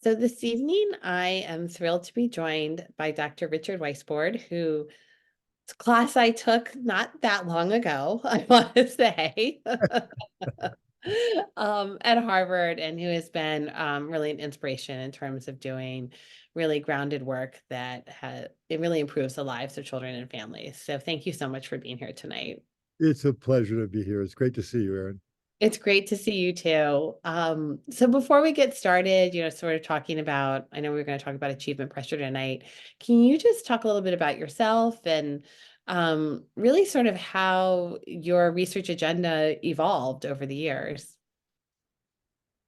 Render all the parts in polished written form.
So this evening, I am thrilled to be joined by Dr. Richard Weissbourd, whose class I took not that long ago, I want to say, at Harvard, and who has been really an inspiration in terms of doing really grounded work that it really improves the lives of children and families. So thank you so much for being here tonight. It's a pleasure to be here. It's great to see you, Erin. It's great to see you too. So before we get started, sort of talking about, I know we're going to talk about achievement pressure tonight. Can you just talk a little bit about yourself and really sort of how your research agenda evolved over the years?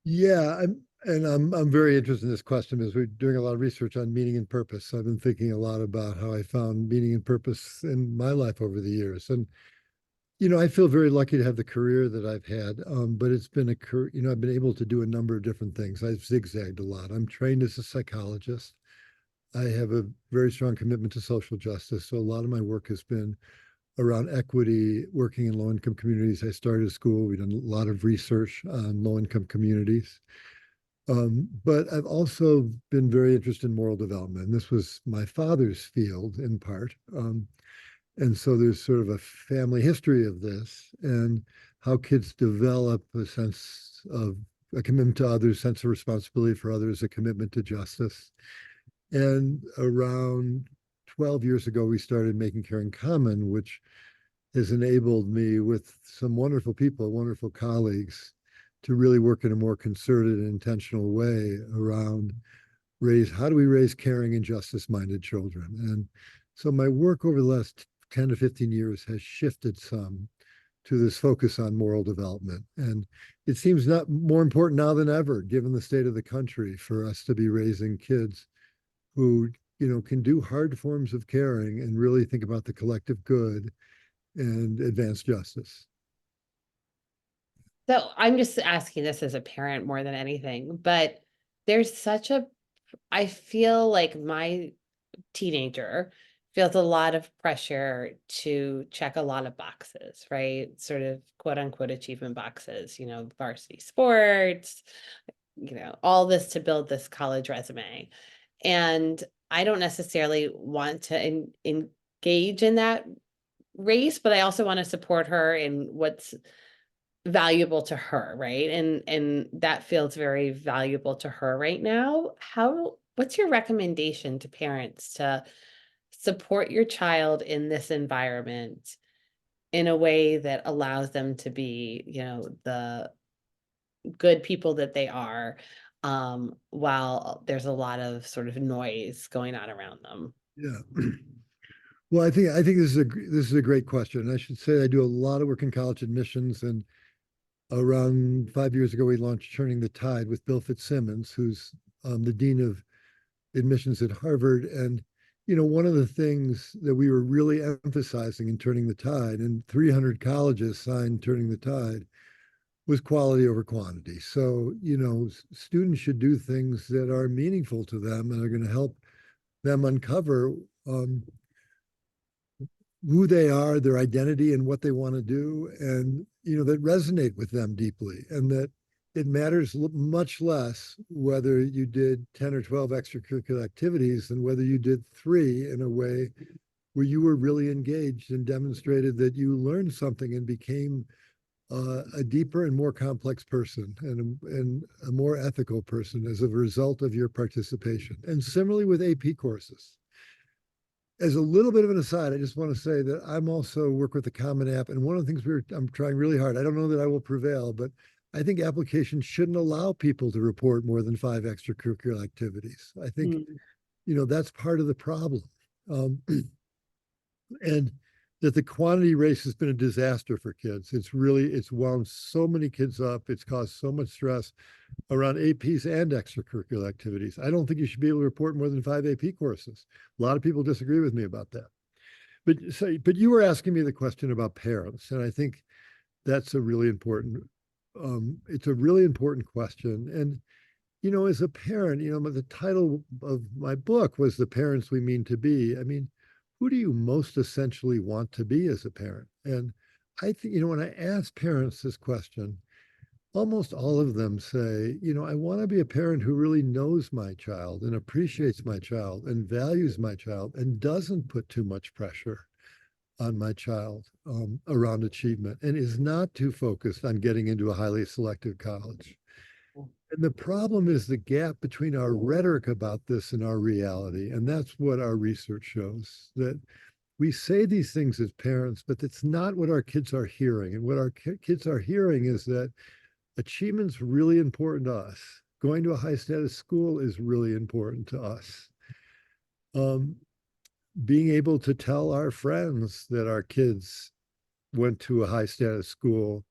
Yeah, I'm very interested in this question because we're doing a lot of research on meaning and purpose. So I've been thinking a lot about how I found meaning and purpose in my life over the years. And I feel very lucky to have the career that I've had. But it's been a career, I've been able to do a number of different things. I've zigzagged a lot. I'm trained as a psychologist. I have a very strong commitment to social justice. So a lot of my work has been around equity, working in low-income communities. I started a school. We've done a lot of research on low-income communities. But I've also been very interested in moral development. And this was my father's field in part. And so there's sort of a family history of this and how kids develop a sense of a commitment to others, sense of responsibility for others, a commitment to justice. And around 12 years ago, we started Making Caring Common, which has enabled me with some wonderful people, wonderful colleagues, to really work in a more concerted and intentional way around how do we raise caring and justice-minded children? And so my work over the last 10 to 15 years has shifted some to this focus on moral development. And it seems not more important now than ever, given the state of the country, for us to be raising kids who can do hard forms of caring and really think about the collective good and advance justice. So I'm just asking this as a parent more than anything, but there's I feel like my teenager feels a lot of pressure to check a lot of boxes, right? Sort of quote unquote achievement boxes, varsity sports, all this to build this college resume. And I don't necessarily want to engage in that race, but I also want to support her in what's valuable to her, right? And that feels very valuable to her right now. What's your recommendation to parents to support your child in this environment in a way that allows them to be, the good people that they are, while there's a lot of sort of noise going on around them? Yeah. Well, I think this is a great question. And I should say I do a lot of work in college admissions, and around 5 years ago we launched Turning the Tide with Bill Fitzsimmons, who's the dean of admissions at Harvard. And one of the things that we were really emphasizing in Turning the Tide, and 300 colleges signed Turning the Tide, was quality over quantity. So students should do things that are meaningful to them and are going to help them uncover who they are, their identity, and what they want to do, and that resonate with them deeply, and that it matters much less whether you did 10 or 12 extracurricular activities than whether you did 3 in a way where you were really engaged and demonstrated that you learned something and became a deeper and more complex person and a more ethical person as a result of your participation. And similarly with AP courses. As a little bit of an aside, I just want to say that I'm also work with the Common App, and one of the things I'm trying really hard. I don't know that I will prevail, but I think applications shouldn't allow people to report more than 5 extracurricular activities. I think Mm. that's part of the problem, and that the quantity race has been a disaster for kids. It's wound so many kids up. It's caused so much stress around APs and extracurricular activities. I don't think you should be able to report more than 5 AP courses. A lot of people disagree with me about that. But you were asking me the question about parents, and I think that's a really important. It's a really important question. And as a parent, the title of my book was "The Parents We Mean to Be." I mean, who do you most essentially want to be as a parent? And I think when I ask parents this question, almost all of them say, I want to be a parent who really knows my child and appreciates my child and values my child and doesn't put too much pressure on my child around achievement and is not too focused on getting into a highly selective college. And the problem is the gap between our rhetoric about this and our reality. And that's what our research shows, that we say these things as parents, but it's not what our kids are hearing. And what our kids are hearing is that achievement's really important to us. Going to a high status school is really important to us. Um, Being able to tell our friends that our kids went to a high status school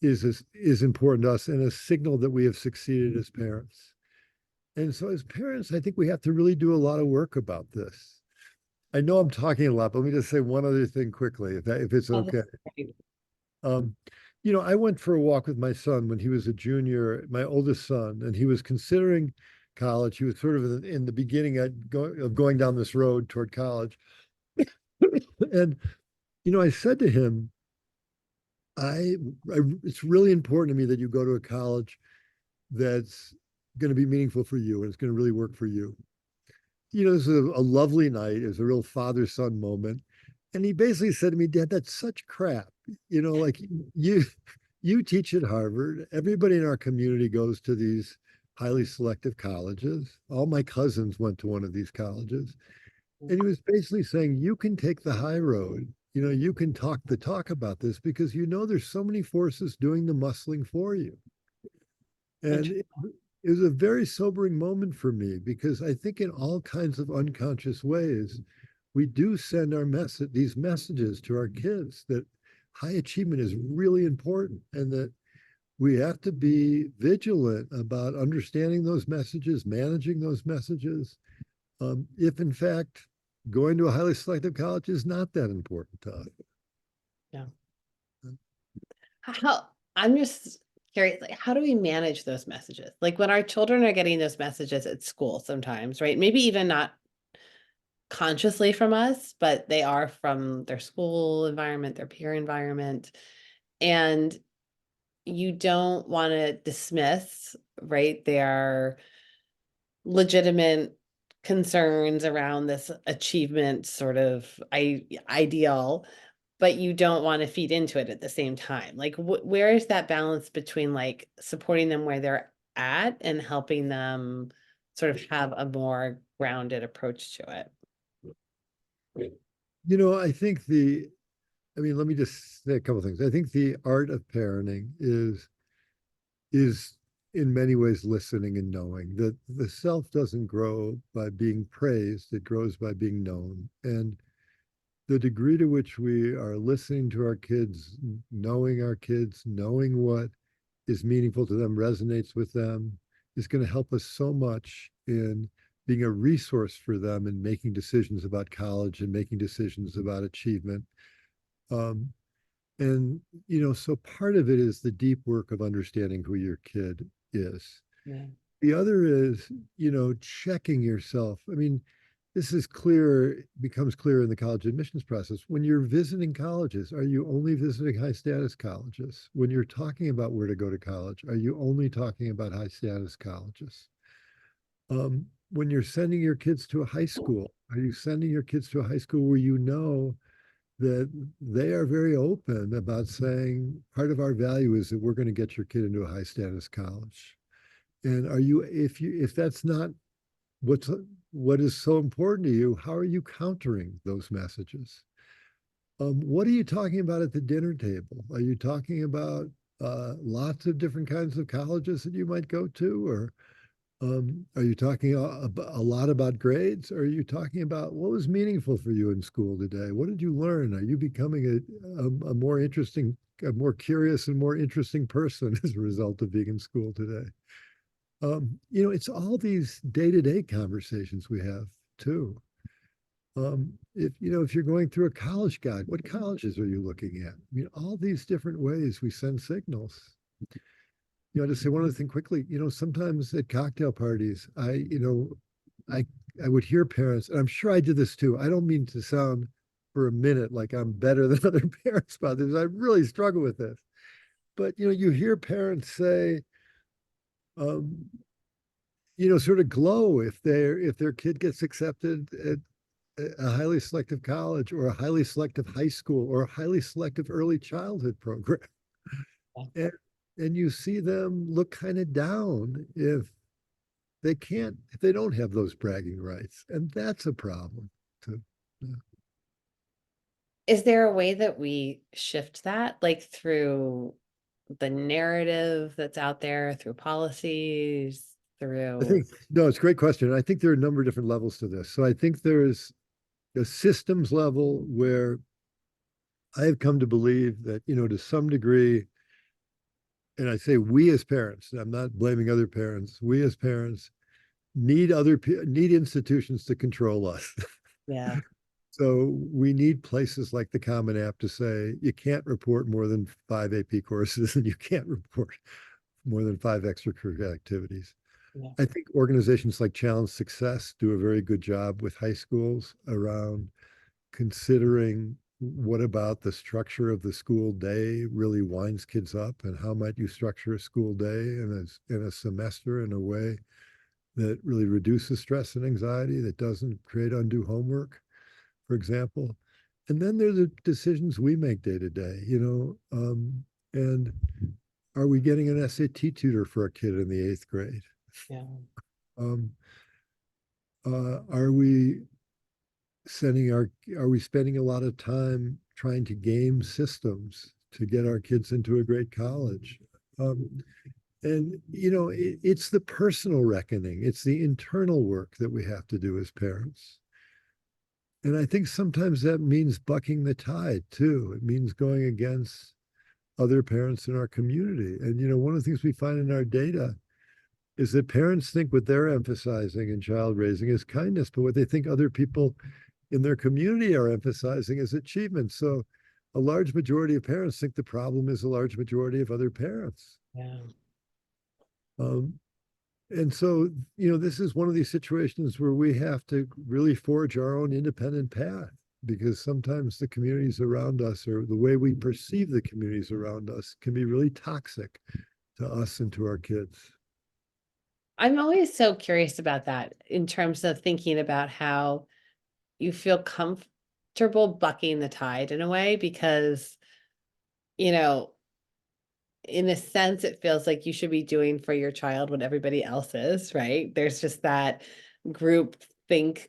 is important to us and a signal that we have succeeded as parents. And so as parents, I think we have to really do a lot of work about this. I know I'm talking a lot, but let me just say one other thing quickly, if it's Oh, okay. that's great. Um, I went for a walk with my son when he was a junior, my oldest son, and he was considering college. He was sort of in the beginning of going down this road toward college. And, I said to him, it's really important to me that you go to a college that's going to be meaningful for you and it's going to really work for you. This is a lovely night. It was a real father-son moment. And he basically said to me, Dad, that's such crap. Like you teach at Harvard. Everybody in our community goes to these highly selective colleges. All my cousins went to one of these colleges. And he was basically saying, you can take the high road. You can talk the talk about this because there's so many forces doing the muscling for you. And it was a very sobering moment for me because I think in all kinds of unconscious ways, we do send these messages to our kids that high achievement is really important and that we have to be vigilant about understanding those messages, managing those messages. If in fact going to a highly selective college is not that important to us. Yeah. How I'm just curious, like, how do we manage those messages? Like when our children are getting those messages at school sometimes, right? Maybe even not consciously from us, but they are from their school environment, their peer environment. And you don't want to dismiss, right, their legitimate concerns around this achievement sort of ideal, but you don't want to feed into it at the same time. Like, where is that balance between like supporting them where they're at and helping them sort of have a more grounded approach to it? I think let me just say a couple of things. I think the art of parenting is in many ways listening and knowing that the self doesn't grow by being praised, it grows by being known. And the degree to which we are listening to our kids, knowing what is meaningful to them, resonates with them, is going to help us so much in being a resource for them and making decisions about college and making decisions about achievement. Um, and, so part of it is the deep work of understanding who your kid is. Yeah. The other is, checking yourself. I mean, this is clear, becomes clear in the college admissions process. When you're visiting colleges, are you only visiting high status colleges? When you're talking about where to go to college, are you only talking about high status colleges? When you're sending your kids to a high school, are you sending your kids to a high school where that they are very open about saying part of our value is that we're going to get your kid into a high status college? And if that's not what's what is so important to you, how are you countering those messages? What are you talking about at the dinner table? Are you talking about lots of different kinds of colleges that you might go to, or are you talking a lot about grades? Or are you talking about what was meaningful for you in school today? What did you learn? Are you becoming a more interesting, a more curious and more interesting person as a result of being in school today? It's all these day-to-day conversations we have too. If you're going through a college guide, what colleges are you looking at? I mean, all these different ways we send signals. To say one other thing quickly, sometimes at cocktail parties, I I would hear parents, and I'm sure I did this too. I don't mean to sound for a minute like I'm better than other parents about this. I really struggle with this. But you hear parents say, um, sort of glow if their kid gets accepted at a highly selective college or a highly selective high school or a highly selective early childhood program. And, and you see them look kind of down if they don't have those bragging rights. And that's a problem too. Yeah. Is there a way that we shift that, like through the narrative that's out there, through policies, I through, think, no, it's a great question. I think there are a number of different levels to this. So I think there's a systems level where I have come to believe that, to some degree, and I say we as parents, I'm not blaming other parents, we as parents need institutions to control us. yeah, So we need places like the Common App to say you can't report more than 5 AP courses and you can't report more than 5 extracurricular activities. yeah, I think organizations like Challenge Success do a very good job with high schools around considering what about the structure of the school day really winds kids up, and how might you structure a school day in a semester in a way that really reduces stress and anxiety, that doesn't create undue homework, for example. And then there's the decisions we make day to day, and are we getting an SAT tutor for a kid in the 8th grade? yeah. Um, are we are we spending a lot of time trying to game systems to get our kids into a great college? And it's the personal reckoning, it's the internal work that we have to do as parents. And I think sometimes that means bucking the tide too. It means going against other parents in our community. And one of the things we find in our data is that parents think what they're emphasizing in child raising is kindness, but what they think other people in their community are emphasizing is achievement. So a large majority of parents think the problem is a large majority of other parents. Yeah. Um, and so, this is one of these situations where we have to really forge our own independent path, because sometimes the communities around us, or the way we perceive the communities around us, can be really toxic to us and to our kids. I'm always so curious about that in terms of thinking about how you feel comfortable bucking the tide in a way, because, you know, in a sense, it feels like you should be doing for your child what everybody else is, right? There's just that group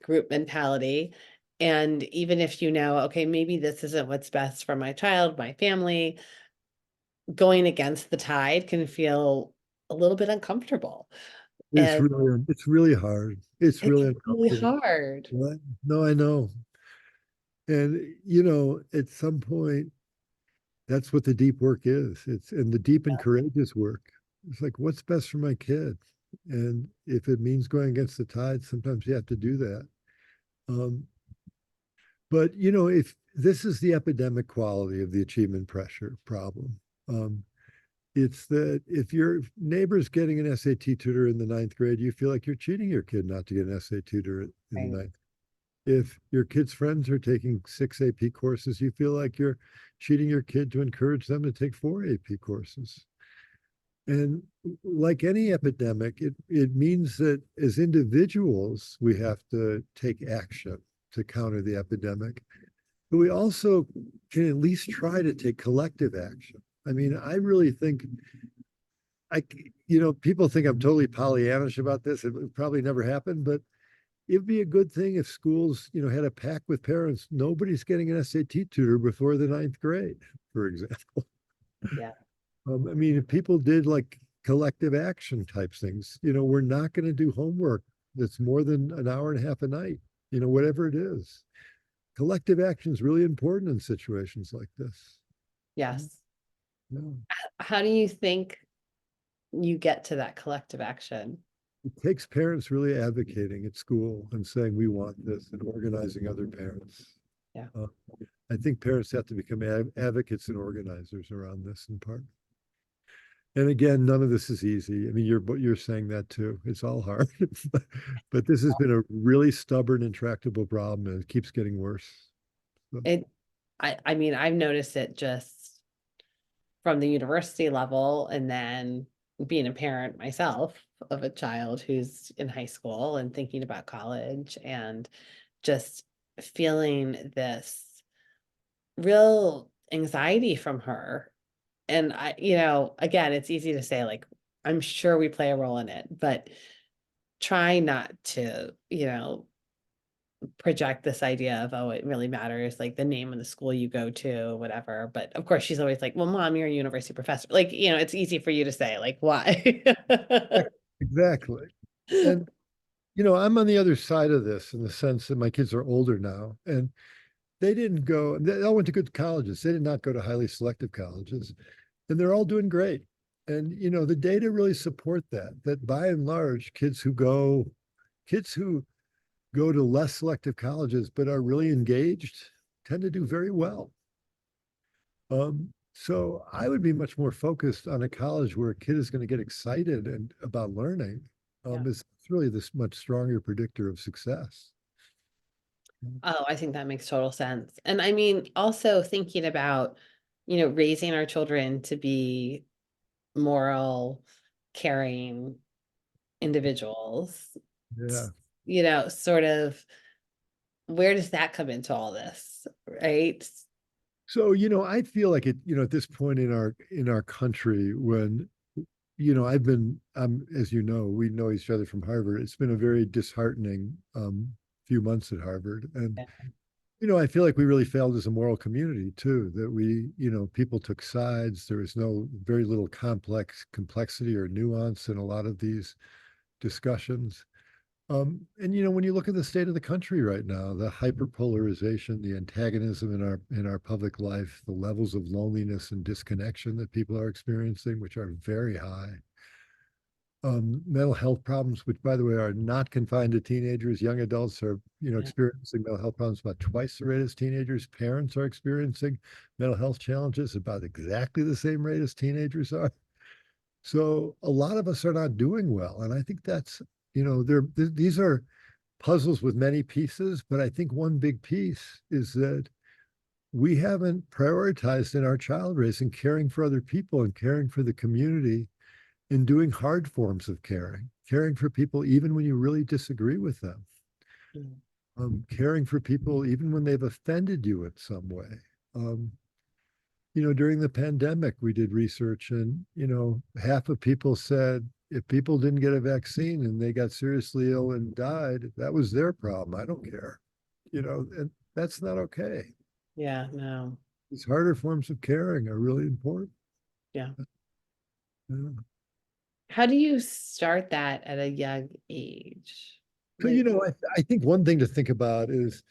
group mentality. And even if you know, okay, maybe this isn't what's best for my child, my family, going against the tide can feel a little bit uncomfortable. And It's really hard. It's it's really really uncomfortable. hard. What? No, I know. And at some point, that's what the deep work is. It's and the deep and courageous work. It's like, what's best for my kid? And if it means going against the tide, sometimes you have to do that. Um, but if this is the epidemic quality of the achievement pressure problem, it's that if your neighbor's getting an SAT tutor in the 9th grade, you feel like you're cheating your kid not to get an SAT tutor in the Right. ninth. If your kid's friends are taking 6 AP courses, you feel like you're cheating your kid to encourage them to take 4 AP courses. And like any epidemic, it means that as individuals, we have to take action to counter the epidemic. But we also can at least try to take collective action. I mean, I really think I, people think I'm totally Pollyannish about this. It would probably never happen, but it'd be a good thing if schools, had a pact with parents. Nobody's getting an SAT tutor before the 9th grade, for example. Yeah. I mean, if people did like collective action type things, we're not going to do homework that's more than an hour and a half a night, whatever it is. Collective action is really important in situations like this. Yes. Yeah. How do you think you get to that collective action? It takes parents really advocating at school and saying, we want this, and organizing other parents. Yeah. Uh, I think parents have to become advocates and organizers around this in part. And again, none of this is easy. I mean, you're saying that too. It's all hard, but this has been a really stubborn, intractable problem, and it keeps getting worse. So, It, I mean, I've noticed it just from the university level, and then being a parent myself of a child who's in high school and thinking about college, and just feeling this real anxiety from her. And again, it's easy to say, like, I'm sure we play a role in it, but try not to, project this idea of, oh, it really matters, like the name of the school you go to, whatever. But of course, she's always like, well, mom, you're a university professor. Like, it's easy for you to say, like, why? Exactly. And, I'm on the other side of this in the sense that my kids are older now, and they all went to good colleges. They did not go to highly selective colleges, and they're all doing great. And, the data really support that by and large, kids who go to less selective colleges but are really engaged tend to do very well. So I would be much more focused on a college where a kid is going to get excited and about learning. Yeah. It's really this much stronger predictor of success. Oh, I think that makes total sense. And I mean, also thinking about, raising our children to be moral, caring individuals, Yeah. sort of, where does that come into all this, right? So, I feel like at this point in our country, when, as we know each other from Harvard. It's been a very disheartening few months at Harvard. And, I feel like we really failed as a moral community too, that people took sides. There was very little complexity or nuance in a lot of these discussions. And when you look at the state of the country right now, the hyperpolarization, the antagonism in our public life, the levels of loneliness and disconnection that people are experiencing, which are very high. Mental health problems, which by the way are not confined to teenagers. Young adults are, experiencing mental health problems about twice the rate as teenagers. Parents are experiencing mental health challenges about exactly the same rate as teenagers are. So a lot of us are not doing well, and I think that's these are puzzles with many pieces, but I think one big piece is that we haven't prioritized in our child raising caring for other people and caring for the community and doing hard forms of caring for people even when you really disagree with them, Mm. caring for people even when they've offended you in some way. Um, During the pandemic, we did research, and, half of people said if people didn't get a vaccine and they got seriously ill and died, that was their problem. I don't care, and that's not okay. Yeah, no. These harder forms of caring are really important. Yeah. Yeah. How do you start that at a young age? So, Like, I think one thing to think about is,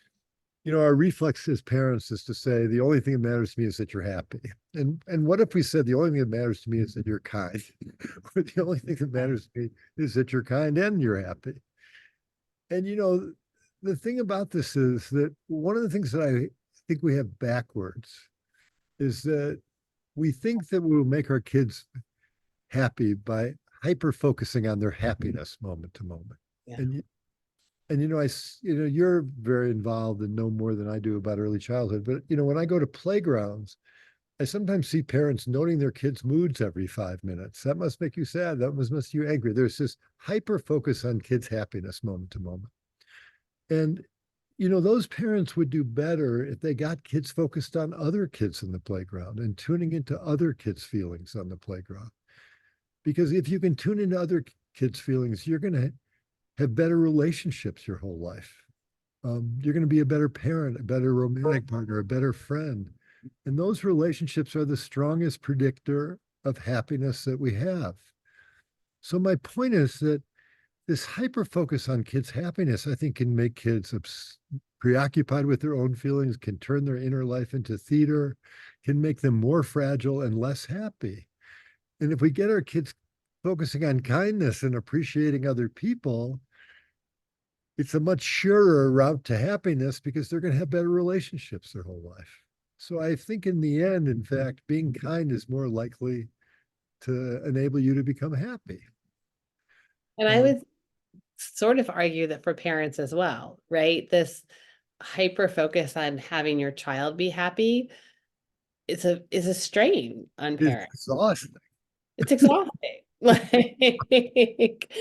our reflex as parents is to say the only thing that matters to me is that you're happy. And what if we said the only thing that matters to me is that you're kind, or the only thing that matters to me is that you're kind and you're happy? And the thing about this is that one of the things that I think we have backwards is that we think that we will make our kids happy by hyper focusing on their happiness moment to moment. yeah. And you're very involved and know more than I do about early childhood. But when I go to playgrounds, I sometimes see parents noting their kids' moods every 5 minutes. That must make you sad. That must make you angry. There's this hyper focus on kids' happiness moment to moment. And those parents would do better if they got kids focused on other kids in the playground and tuning into other kids' feelings on the playground. Because if you can tune into other kids' feelings, you're going to have better relationships your whole life. You're going to be a better parent, a better romantic partner, a better friend. And those relationships are the strongest predictor of happiness that we have. So my point is that this hyper focus on kids' happiness, I think, can make kids preoccupied with their own feelings, can turn their inner life into theater, can make them more fragile and less happy. And if we get our kids focusing on kindness and appreciating other people, it's a much surer route to happiness because they're going to have better relationships their whole life. So I think in the end, in fact, being kind is more likely to enable you to become happy. And I would sort of argue that for parents as well, right? This hyper focus on having your child be happy is a strain on It's parents. exhausting. It's exhausting. Like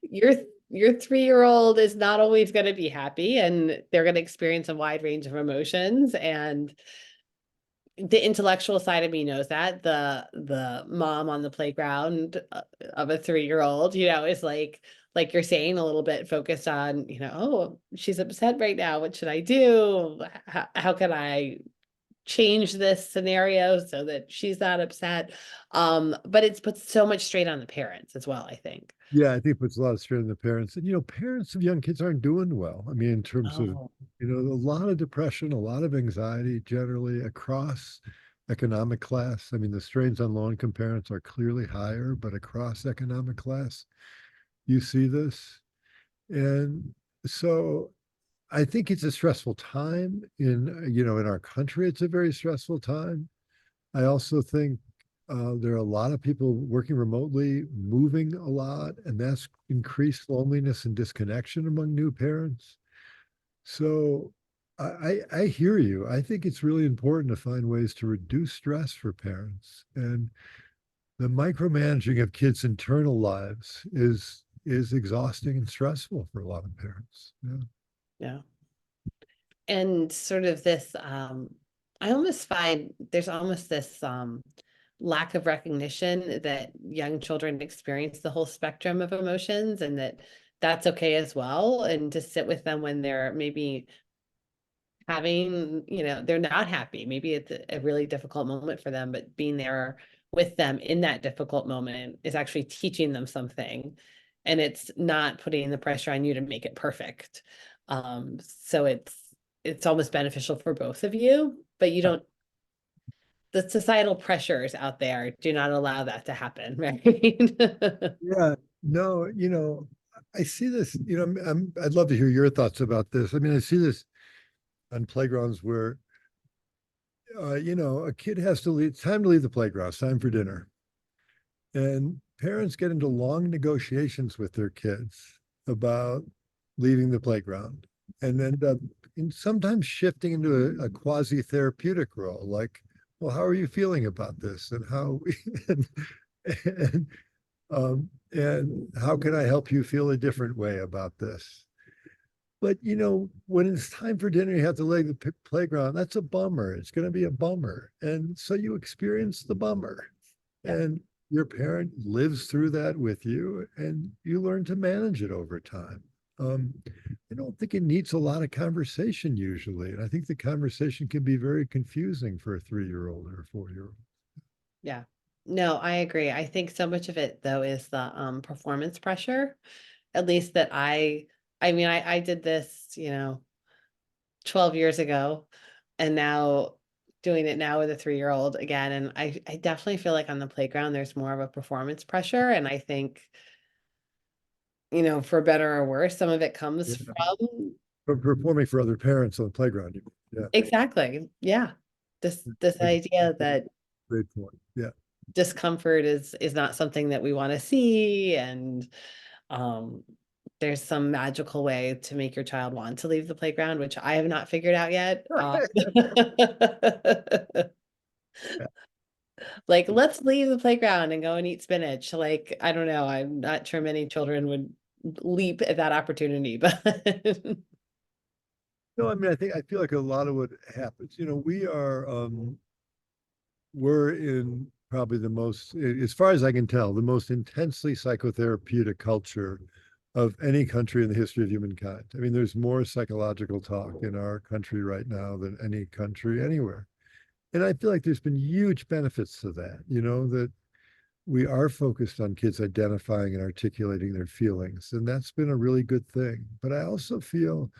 your your 3-year-old is not always going to be happy, and they're going to experience a wide range of emotions. And the intellectual side of me knows that the mom on the playground of a 3-year-old, is like you're saying, a little bit focused on, oh, she's upset right now. What should I do? How can I change this scenario so that she's not upset? But it's put so much strain on the parents as well, I think. Yeah, I think it puts a lot of strain on the parents. And, parents of young kids aren't doing well. I mean, in terms of, Oh, a lot of depression, a lot of anxiety generally across economic class. I mean, the strains on low income parents are clearly higher, but across economic class, you see this. And so I think it's a stressful time in our country. It's a very stressful time. I also think there are a lot of people working remotely, moving a lot, and that's increased loneliness and disconnection among new parents. So I hear you. I think it's really important to find ways to reduce stress for parents. And the micromanaging of kids' internal lives is exhausting and stressful for a lot of parents. Yeah. yeah. And sort of this, I almost find there's almost this lack of recognition that young children experience the whole spectrum of emotions, and that that's okay as well, and to sit with them when they're maybe having, they're not happy. Maybe it's a really difficult moment for them, but being there with them in that difficult moment is actually teaching them something. And it's not putting the pressure on you to make it perfect. So it's almost beneficial for both of you, but you don't, the societal pressures out there do not allow that to happen, right? Yeah. No, I see this, I'd love to hear your thoughts about this. I mean, I see this on playgrounds where a kid has to leave. It's time to leave the playground. It's time for dinner. And parents get into long negotiations with their kids about leaving the playground and end up sometimes shifting into a quasi therapeutic role. Like, well, how are you feeling about this? And how, and, and, and how can I help you feel a different way about this? But when it's time for dinner, you have to leave the playground. That's a bummer. It's going to be a bummer, and so you experience the bummer, Yeah. and your parent lives through that with you, and you learn to manage it over time. I don't think it needs a lot of conversation usually, and I think the conversation can be very confusing for a 3-year-old or a 4-year-old. Yeah. No, I agree. I think so much of it though is the performance pressure. At least that I mean, I did this, 12 years ago, and now doing it now with a 3-year-old again. And I definitely feel like on the playground, there's more of a performance pressure. And I think, for better or worse, some of it comes Yeah. from But performing for other parents on the playground, yeah, exactly. Yeah. This that's idea a that great point. Yeah. discomfort is not something that we want to see. And um there's some magical way to make your child want to leave the playground, which I have not figured out yet. Like, let's leave the playground and go and eat spinach. Like, I don't know. I'm not sure many children would leap at that opportunity, but No, I mean, I feel like a lot of what happens, we're in probably the most, as far as I can tell, the most intensely psychotherapeutic culture of any country in the history of humankind. I mean, there's more psychological talk in our country right now than any country anywhere. And I feel like there's been huge benefits to that, that we are focused on kids identifying and articulating their feelings. And that's been a really good thing. But I also feel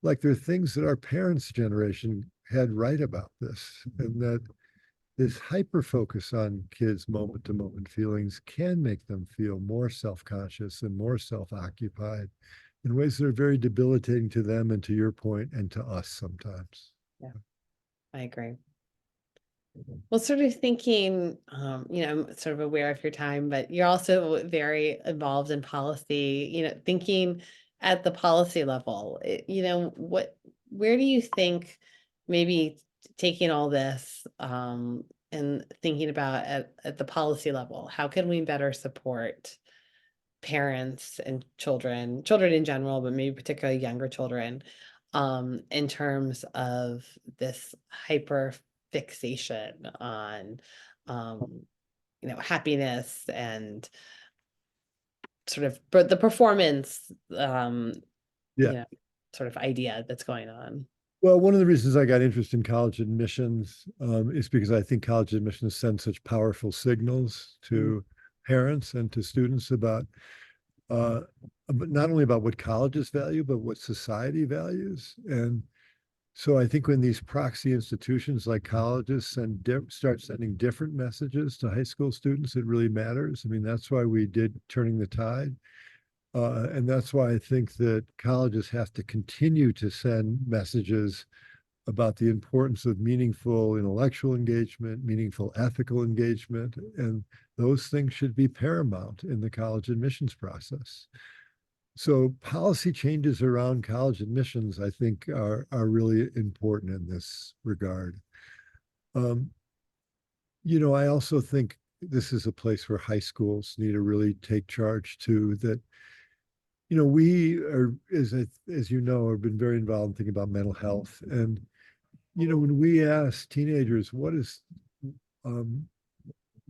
like there are things that our parents' generation had right about this, and that this hyper focus on kids' moment to moment feelings can make them feel more self conscious and more self occupied in ways that are very debilitating to them and, to your point, and to us sometimes. yeah, I agree. Well, sort of thinking, I'm sort of aware of your time, but you're also very involved in policy, thinking at the policy level. Where do you think maybe taking all this and thinking about at the policy level, how can we better support parents and children in general, but maybe particularly younger children, in terms of this hyper fixation on, happiness and sort of the performance, Yeah. sort of idea that's going on. Well, one of the reasons I got interested in college admissions is because I think college admissions send such powerful signals Mm. to parents and to students uh, but not only about what colleges value, but what society values. And so I think when these proxy institutions like colleges start sending different messages to high school students, it really matters. I mean, that's why we did Turning the Tide. And that's why I think that colleges have to continue to send messages about the importance of meaningful intellectual engagement, meaningful ethical engagement, and those things should be paramount in the college admissions process. So policy changes around college admissions, I think, are really important in this regard. Um, I also think this is a place where high schools need to really take charge too. That we are, as you know, have been very involved in thinking about mental health, and when we ask teenagers um,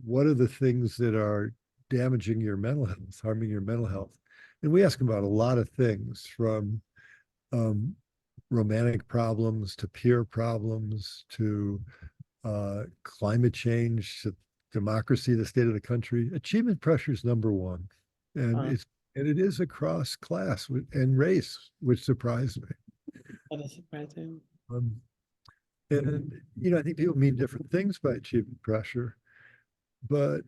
what are the things that are damaging your mental health, harming your mental health, and we ask them about a lot of things from um, romantic problems to peer problems to climate change to democracy, the state of the country. Achievement pressure is number one, and Uh, it is across class and race, which surprised me. that is surprising. Um, and I think people mean different things by achievement pressure, but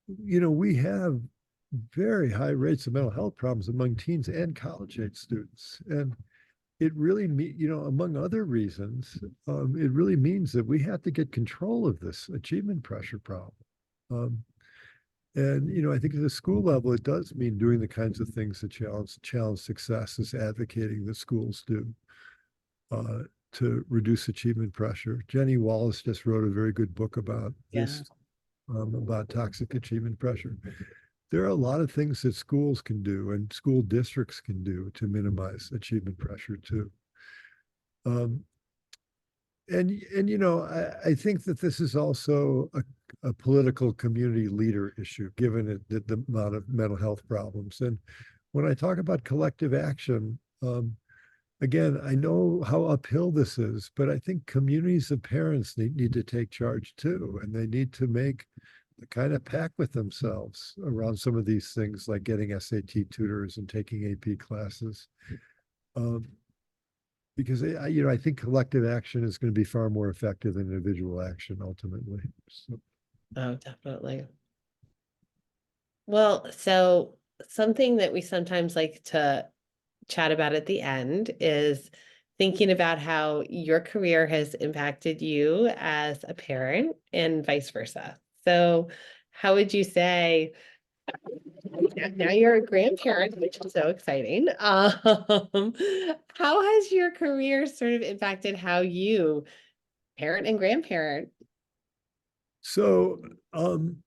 we have very high rates of mental health problems among teens and college age students, and it really among other reasons, it really means that we have to get control of this achievement pressure problem. Um, and I think at the school level, it does mean doing the kinds of things that challenge success, as advocating that schools do uh, to reduce achievement pressure. Jenny Wallace just wrote a very good book about Yeah. this, about toxic achievement pressure. There are a lot of things that schools can do and school districts can do to minimize achievement pressure too. Um, I think that this is also a political community leader issue, given the amount of mental health problems. And when I talk about collective action, again, I know how uphill this is, but I think communities of parents need to take charge too, and they need to make the kind of pact with themselves around some of these things, like getting SAT tutors and taking AP classes. Um, because I think collective action is going to be far more effective than individual action ultimately. So, Oh, definitely. Well, so something that we sometimes like to chat about at the end is thinking about how your career has impacted you as a parent and vice versa. So, how would you say now you're a grandparent, which is so exciting? How has your career sort of impacted how you parent and grandparent? so um,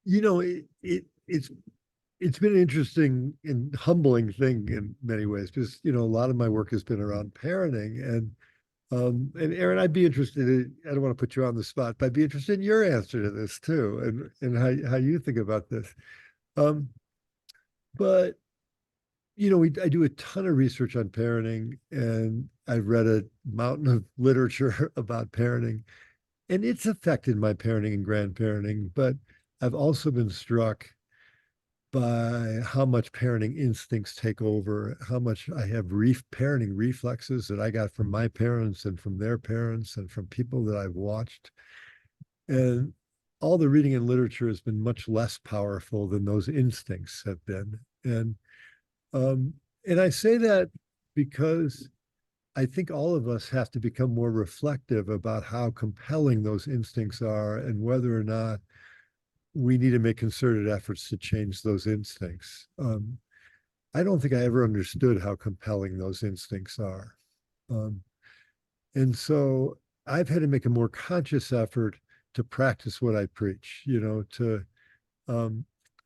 it's been an interesting and humbling thing in many ways, because a lot of my work has been around parenting, and Erin, I'd be interested in, I don't want to put you on the spot, but I'd be interested in your answer to this too, and how you think about this. Um, but I do a ton of research on parenting, and I've read a mountain of literature about parenting, and it's affected my parenting and grandparenting. But I've also been struck by how much parenting instincts take over, how much I have parenting reflexes that I got from my parents and from their parents and from people that I've watched. And all the reading and literature has been much less powerful than those instincts have been. Um, and I say that because I think all of us have to become more reflective about how compelling those instincts are and whether or not we need to make concerted efforts to change those instincts. I don't think I ever understood how compelling those instincts are. Um, And so I've had to make a more conscious effort to practice what I preach, um,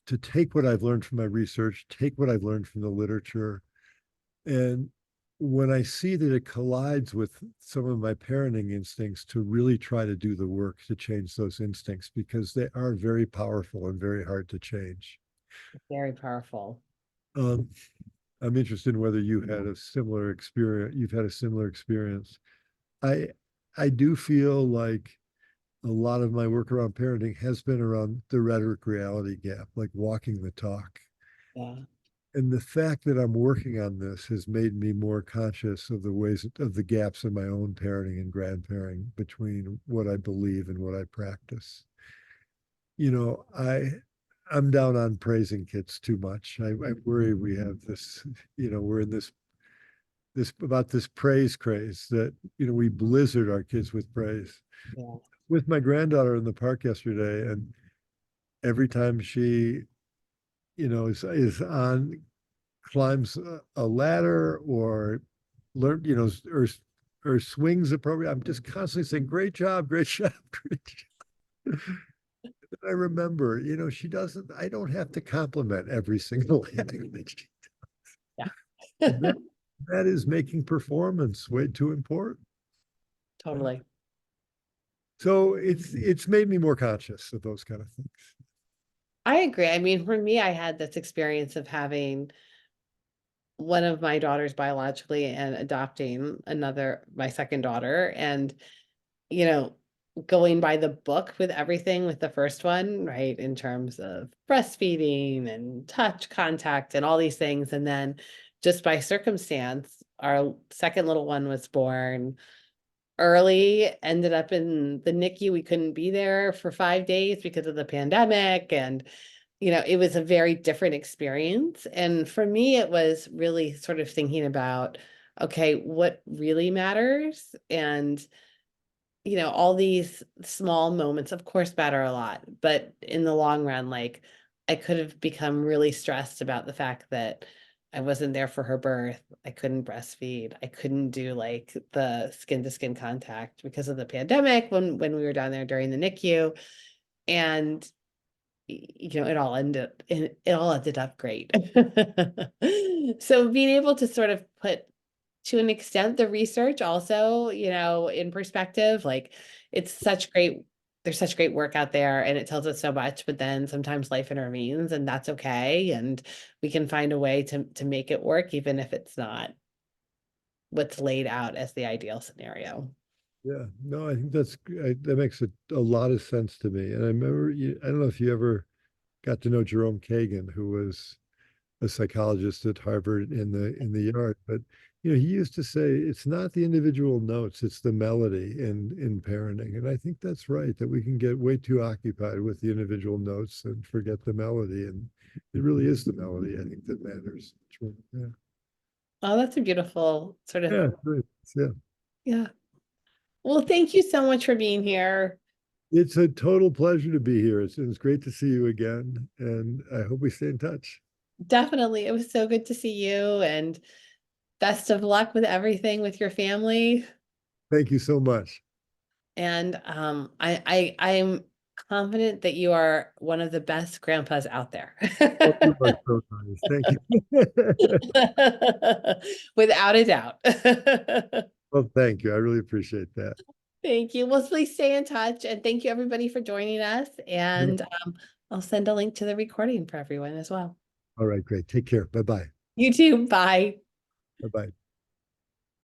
to take what I've learned from my research, take what I've learned from the literature. And when I see that it collides with some of my parenting instincts, to really try to do the work to change those instincts, because they are very powerful and very hard to change. Very powerful. Um, I'm interested in whether you had a similar experience. You've had a similar experience. I I do feel like a lot of my work around parenting has been around the rhetoric reality gap, like walking the talk. Yeah. And the fact that I'm working on this has made me more conscious of the ways of the gaps in my own parenting and grandparenting between what I believe and what I practice. You know, I'm down on praising kids too much. I worry we have this, we're in this about this praise craze that, we blizzard our kids with praise. Yeah. With my granddaughter in the park yesterday, and every time she, is on climbs a ladder or learn, or swings appropriate, I'm just constantly saying, "Great job, great job, great job." I remember, she doesn't. I don't have to compliment every single thing that she. Yeah. That, that is making performance way too important. Totally. So it's made me more conscious of those kind of things. I agree. I mean, for me, I had this experience of having one of my daughters biologically and adopting my second daughter, and, you know, going by the book with everything with the first one, right? In terms of breastfeeding and touch contact and all these things. And then just by circumstance, our second little one was born early, ended up in the NICU. We couldn't be there for 5 days because of the pandemic. And, it was a very different experience. And for me, it was really sort of thinking about, okay, what really matters? And, all these small moments, of course, matter a lot, but in the long run, like, I could have become really stressed about the fact that I wasn't there for her birth. I couldn't breastfeed. I couldn't do like the skin to skin contact because of the pandemic when we were down there during the NICU. And it all ended up great. So being able to sort of put, to an extent, the research also, in perspective, like, it's such great, there's such great work out there and it tells us so much, but then sometimes life intervenes and that's okay. And we can find a way to make it work, even if it's not what's laid out as the ideal scenario. Yeah, no, I think that makes a lot of sense to me. And I remember, I don't know if you ever got to know Jerome Kagan, who was a psychologist at Harvard in the yard, but he used to say it's not the individual notes, it's the melody in parenting. And I think that's right, that we can get way too occupied with the individual notes and forget the melody. And it really is the melody, I think, that matters. True. Yeah. Oh, that's a beautiful sort of, Yeah, great. Yeah. yeah. Well, thank you so much for being here. It's a total pleasure to be here. It's great to see you again. And I hope we stay in touch. Definitely. It was so good to see you, and best of luck with everything with your family. Thank you so much. And I'm confident that you are one of the best grandpas out there. Oh, you are so nice. Thank you. Without a doubt. Well, thank you. I really appreciate that. Thank you. Well, please stay in touch, and thank you everybody for joining us. And I'll send a link to the recording for everyone as well. All right, great. Take care. Bye bye. You too. Bye. Bye bye.